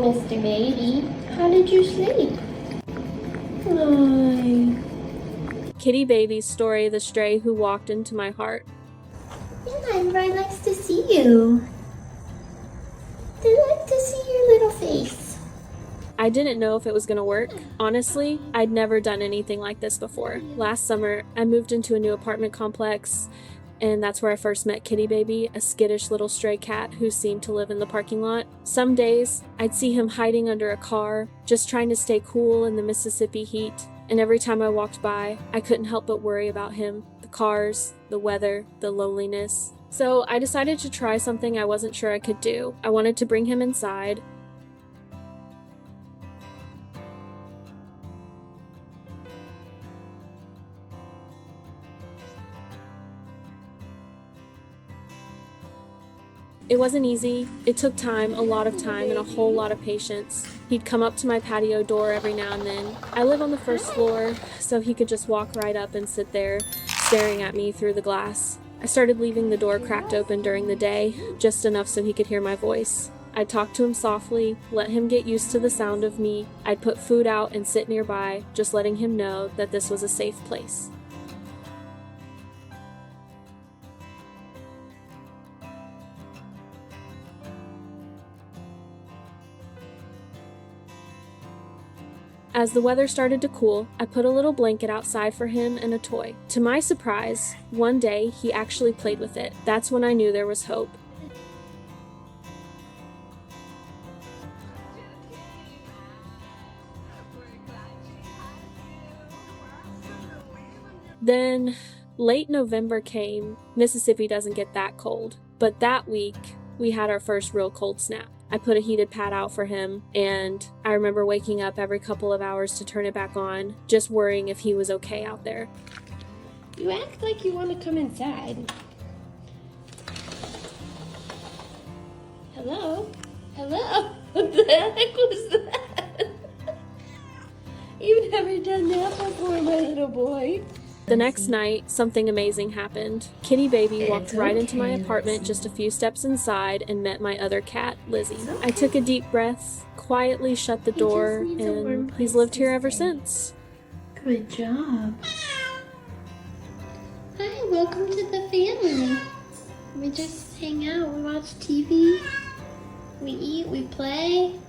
Mr. Baby. How did you sleep? Hi. Kitty Baby's story, the stray who walked into my heart. Yeah, everybody likes to see you. They like to see your little face. I didn't know if it was going to work. Honestly, I'd never done anything like this before. Last summer, I moved into a new apartment complex, and that's where I first met Kitty Baby, a skittish little stray cat who seemed to live in the parking lot. Some days, I'd see him hiding under a car, just trying to stay cool in the Mississippi heat. And every time I walked by, I couldn't help but worry about him. The cars, the weather, the loneliness. So I decided to try something I wasn't sure I could do. I wanted to bring him inside. It wasn't easy. It took time, a lot of time, and a whole lot of patience. He'd come up to my patio door every now and then. I live on the first floor, so he could just walk right up and sit there, staring at me through the glass. I started leaving the door cracked open during the day, just enough so he could hear my voice. I'd talk to him softly, let him get used to the sound of me. I'd put food out and sit nearby, just letting him know that this was a safe place. As the weather started to cool, I put a little blanket outside for him and a toy. To my surprise, one day he actually played with it. That's when I knew there was hope. Then, late November came. Mississippi doesn't get that cold. But that week, we had our first real cold snap. I put a heated pad out for him, and I remember waking up every couple of hours to turn it back on, just worrying if he was okay out there. You act like you want to come inside. Hello? Hello? What the heck was that? You've never done that before, my little boy. The next night, something amazing happened. Kitty Baby walked right into my apartment just a few steps inside and met my other cat, Lizzie. I took a deep breath, quietly shut the door, and he's lived here ever since. Good job. Hi, welcome to the family. We just hang out, we watch TV, we eat, we play.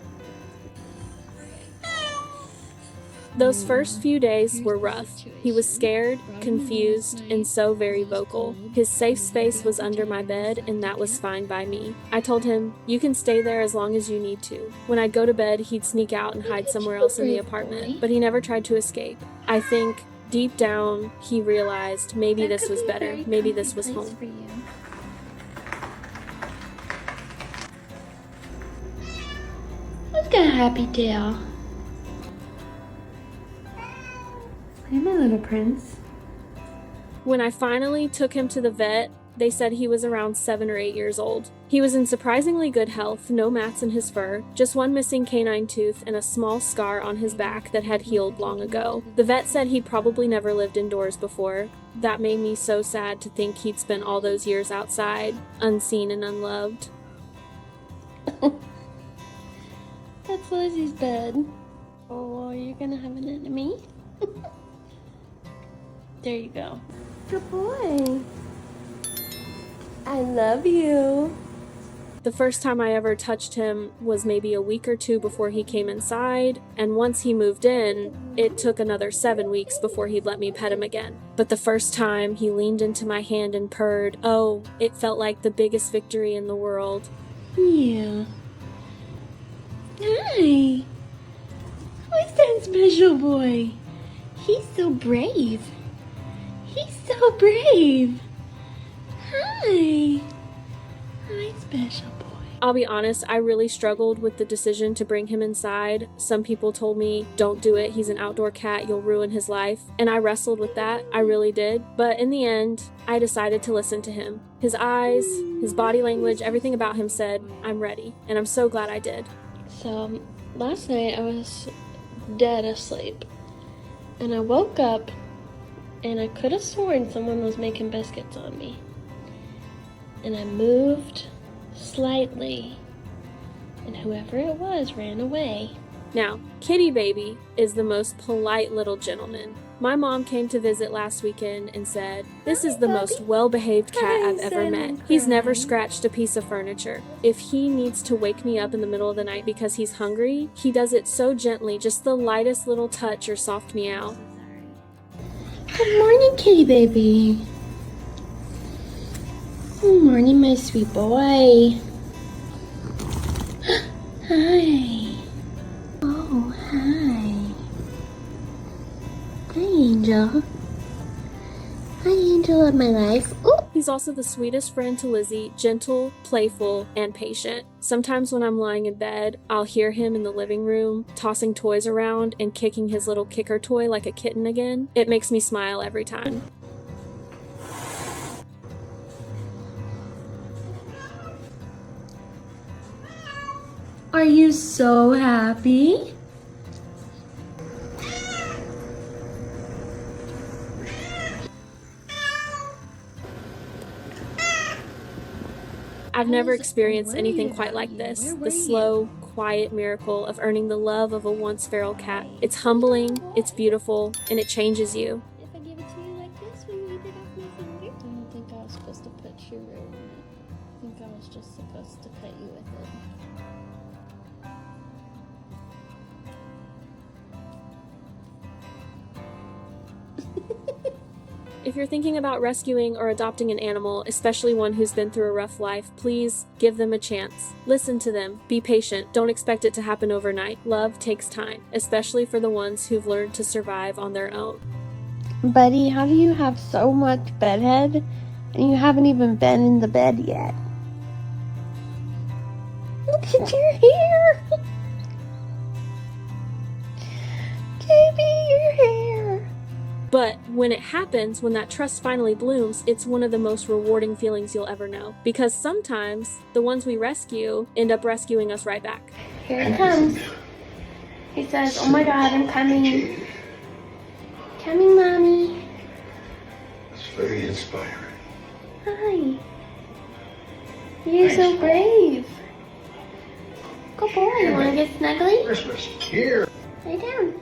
Those first few days were rough. He was scared, confused, and so very vocal. His safe space was under my bed, and that was fine by me. I told him, "You can stay there as long as you need to." When I'd go to bed, he'd sneak out and hide somewhere else in the apartment, but he never tried to escape. I think, deep down, he realized maybe this was better, maybe this was home. Who's got a happy tail? Hey, my little prince. When I finally took him to the vet, they said he was around 7 or 8 years old. He was in surprisingly good health, no mats in his fur, just one missing canine tooth and a small scar on his back that had healed long ago. The vet said he'd probably never lived indoors before. That made me so sad to think he'd spent all those years outside, unseen and unloved. That's Lizzie's bed. Oh, you're gonna have an enemy? There you go. Good boy. I love you. The first time I ever touched him was maybe a week or two before he came inside, and once he moved in, it took another 7 weeks before he'd let me pet him again. But the first time he leaned into my hand and purred, oh, it felt like the biggest victory in the world. Yeah. Hi. Who's that special boy? He's so brave. He's so brave. Hi. Hi, special boy. I'll be honest, I really struggled with the decision to bring him inside. Some people told me, don't do it, he's an outdoor cat, you'll ruin his life. And I wrestled with that, I really did. But in the end, I decided to listen to him. His eyes, his body language, everything about him said, I'm ready. And I'm so glad I did. So, last night I was dead asleep. And I woke up and I could have sworn someone was making biscuits on me. And I moved slightly, and whoever it was ran away. Now, Kitty Baby is the most polite little gentleman. My mom came to visit last weekend and said, "This is the most well-behaved cat I've ever met. He's never scratched a piece of furniture. If he needs to wake me up in the middle of the night because he's hungry, he does it so gently, just the lightest little touch or soft meow." Good morning, Kitty Baby. Good morning, my sweet boy. Hi. Oh, hi. Hi, Angel. Hi, Angel of my life. Ooh. He's also the sweetest friend to Lizzie, gentle, playful, and patient. Sometimes when I'm lying in bed, I'll hear him in the living room, tossing toys around and kicking his little kicker toy like a kitten again. It makes me smile every time. Are you so happy? I've never experienced anything quite like this. The slow, quiet miracle of earning the love of a once feral cat. It's humbling, it's beautiful, and it changes you. If I give it to you like this, will you eat it off my finger? I don't think I was supposed to put sugar in it. I think I was just supposed to pet you with it. If you're thinking about rescuing or adopting an animal, especially one who's been through a rough life, please give them a chance. Listen to them. Be patient. Don't expect it to happen overnight. Love takes time, especially for the ones who've learned to survive on their own. Buddy, how do you have so much bedhead and you haven't even been in the bed yet? Look at your hair! Baby, your hair! But when it happens, when that trust finally blooms, it's one of the most rewarding feelings you'll ever know. Because sometimes the ones we rescue end up rescuing us right back. Here he comes. He says, "Oh my God, I'm coming. Coming, Mommy." It's very inspiring. Hi. You're so brave. Good boy. You want to get snuggly? Christmas here. Lay down.